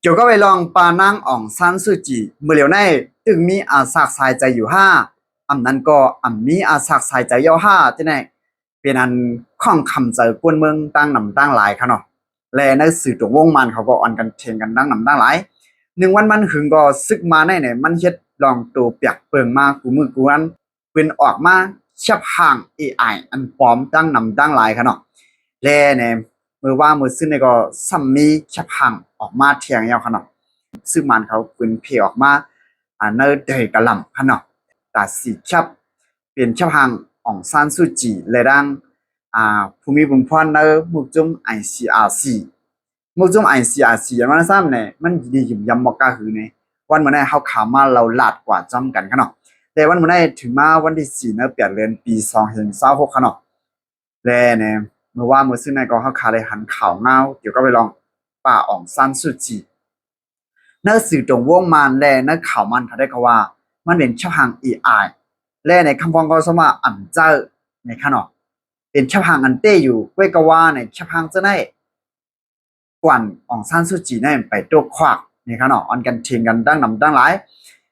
เกี่ยวก็ไปลองปานางอ่องซันซูจิเมื่อเหลียวในตึงมีอาสักสายใจอยู่ห้าอำนั้นก็มีอาสักสายใจเย้าห้าที่ไหนเป็นอันข้องคำเจอกวนเมืองตั้งหนำตั้งหลายค่ะเนาะและในสื่อตรงวงมันเขาก็อ่อนกันเทงกันตั้งหนำตั้งหลาย1 วันมันหึงก็ซึกมาในเนี่ยมันเฮ็ดลองตัวเปียกเปิงมากูมือกูอันเป็นออกมาชับห่าง AI อันปลอมตั้งหนำตั้งหลายค่ะเนาะและเนี่ยมือว่ามือซึ่งเนี่ยก็ซ้ำมีชับห่างออกมาเทียงยาวค่ะเนาะซึ่งมันเขาเป็นเพออกมาเนอเดยกะลำค่ะเนาะแต่สีชับเปลี่ยนชับห่างอ่องซานซูจีและดังภูมิบุญพรเนอมุกจุ่ม ICRC มุกจุ่ม ICRC อย่างนั้นซ้ำเนี่ยมันดีอยู่ยำบอกกาหือเนี่ยวันเมื่อไหร่เขาข่าวมาเราลาดกว่าจ้ำกันค่ะเนาะแต่วันเมื่อไหร่ถึงมาวันที่4เนอเปลี่ยนเดือนปี2026ค่ะเนาะและเนี่ยเมื่อว่าเมื่อซึ่งในกองเขาข่าวได้หันข่าวเงาเกี่ยวกับไปลองป่าอ่องซานซูจีเนื้อสื่อตรงวงมันแลเนื้อข่าวมันเขาได้ก็ว่ามันเป็นช่องทาง AI และในคำฟ้องก็สมาอันเจอในขนมเป็นช่องทางอันเต้อยู่เว้ก็ว่าในช่องทางจะได้กวนอ่องซานซูจีนั่นไปตัวควักในขนมอันกันเทียงกันดังนำดังหลาย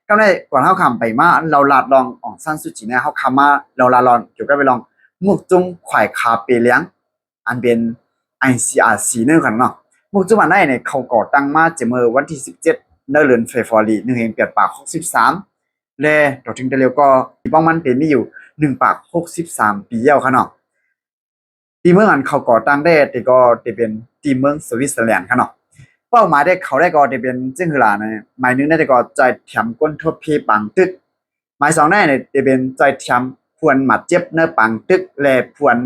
ก็ได้กวนเขาคำไปมาเราลาดลองอ่องซานซูจีเนี่ยเขาคำมาเราลาลองเกี่ยวกับไปลองมุกจุ้งไข่คาเปเลี้ยงอันเป็น ICRC นั่นค่ะเนาะมุกจุ้งอันได้เนี่ยเขาก่อตั้งมาเมื่อวันที่17เดือนเฟบรุารี1863และต่อถึงเร็วก็ป้องมันเป็นมีอยู่1863ปีแล้วค่ะเนาะทีเมืองอันเขาก่อตั้งได้แต่ก็จะเป็นทีเมืองสวิตเซอร์แลนด์ค่ะเนาะเป้าหมายได้เขาได้ก็จะเป็นจึงคือล่ะเนี่ยหมายนึงได้ก็ใจแถมก้นทบเพปังตึกหมาย2ได้เนี่ยจะเป็นใจแถมพวนหมัดเจ็บเนื้อปังตึกและพวน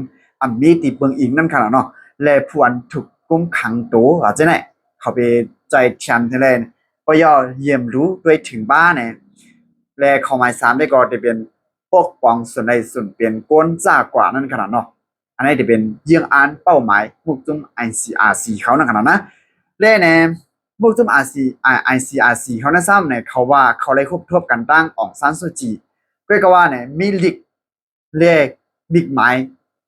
มีติเบิงอีกนั่นค่ะเนาะและพวนถูกกุมขังตัวอาจจะเนี่ยเขาไปใจแถมที่แลก็ย่อเยี่ยมรู้ด้วยถึงบ้านเนี่ยและข้อหมาย3ได้ก็จะเป็นปกป้องส่วนใดส่วนเปลี่ยนก้นจากกว่านั่นขนาดเนาะอันนี้จะเป็นเยี่ยงอ่านเป้าหมายมุกจุ่ม ICRC เขานั่นขนาดนะและเนี่ยมุกจุ่ม ICRC เขานั่นซ้ำเนี่ยเขาว่าเขาได้ควบทบกันตั้งอ่องซานซูจีก็ว่าเนี่ยมีลิกเลขบิ๊กไม้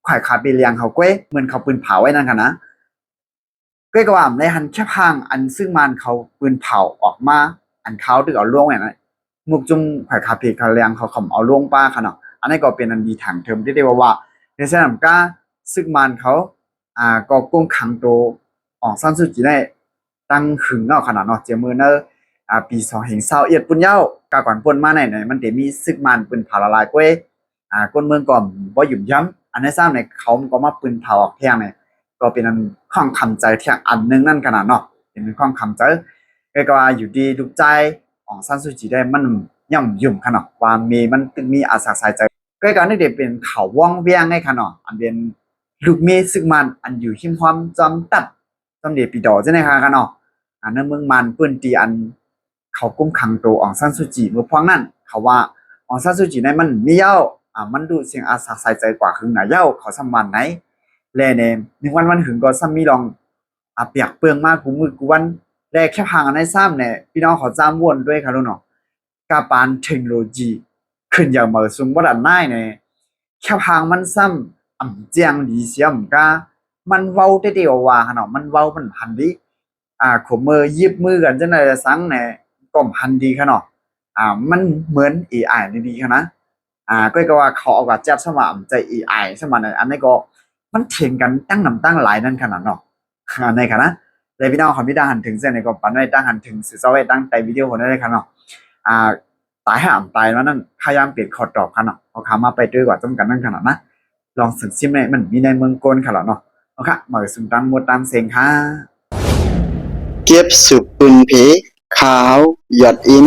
ข่ายขาไปเลียงเขาเก้เหมือนเขาปืนเผาไว้นั่นค่ะนะก็ว่าในหันแค่พังอันซึ่งมันเขาปืนเผาออกมาอันเขาดึกเอาล่วงไว้นะมุกจุ่มข่ายขาเพเขาเลียงเขาขำเอาล่วงป้าค่ะเนาะอันนี้ก็เป็นอันดีทางเทอมที่เรียกว่าในสนามก้าซึ่งมันเขาก็กุ้งขังตัวอ่องซานซูจีได้ตั้งหึงเนาะขนาดเนาะเจมือเนอปี2021ปุ่นเย้ากาก่อนป่นมาไหนมันได้มีซึกมันปืนเผาละลายก้วยก้นเมืองก่อนบ่หยุ่มย้ำอันนี้ซ้ำเนี่ยเขาก็มาปืนเผาออกแท่งเนี่ยก็เป็นอันข้องคำใจแท่งอันนึงนั่นขนาดเนาะเป็นข้องคำใจก็ว่าอยู่ดีทุกใจอ่องซานซูจีได้มันย่ำยุ่มขนาดว่ามันมีอาสาสายใจก็การนี้เด็เป็นเขาว่องเวียงให้ขนาดอันเป็นลูกเมฆซึ่งมันอันอยู่หิมความจำตัดจำเดียปีดอจะในค่ะกันเนาะอันนั้นเมืองมันปืนตีอันเขากุ้มขังตัวอ่องซานซูจีเมื่อพ้องนั่นเขาว่าอ่องซานซูจีในมันมีเย้ามันดูเสียงอาสาสายใจกว่าหึงหนาเย้าเขาสมันไหนแลเนี่ย1 วันหึงก็ซ้ำมีลองเปียกเปลืองมากกูมือกูวันแลแค่ห่างอันในซ้ำเนี่ยพี่น้องเขาจ้ำวนด้วยค่ะลูกเนาะกาปานเทคโนโลยีขึ้นอย่างเหมือนสมบัตินายเนี่ยแค่ห่างมันซ้ำเจียงดีเสียมกามันเว้าได้เดียวว่าเนาะมันเว้ามันหันดีขมมือยิบมือกันจังได๋สังเนี่ยก็หันดีค่ะเนาะมันเหมือน AI ดีๆค่ะนะก็ว่าเขาเอากับแจ๊บสมามใจ AI สมานอันนี้ก็มันเถียงกันตั้งนำตั้งหลายนั่นขนาดเนาะในค่ะนะเลยพี่น้องขอพี่ดาหันถึงเส้นในก็ปันไว้ตั้งหันถึงสื่อเจ้าไว้ตั้งใจวิดีโอคนได้ค่ะเนาะตายตายแล้วนั่นพยายามเปลี่ยนคอตอบค่ะเนาะเอาขามาไปด้วยกว่าต้องกันนั่นขนาดนะลองสึกซิมมันมีในเมืองกลค่ะเนาะเอาค่ะมาสึมตั้งหมดตามเสียงค่ะเก็บสุกปุนเพขาวหยอดอิน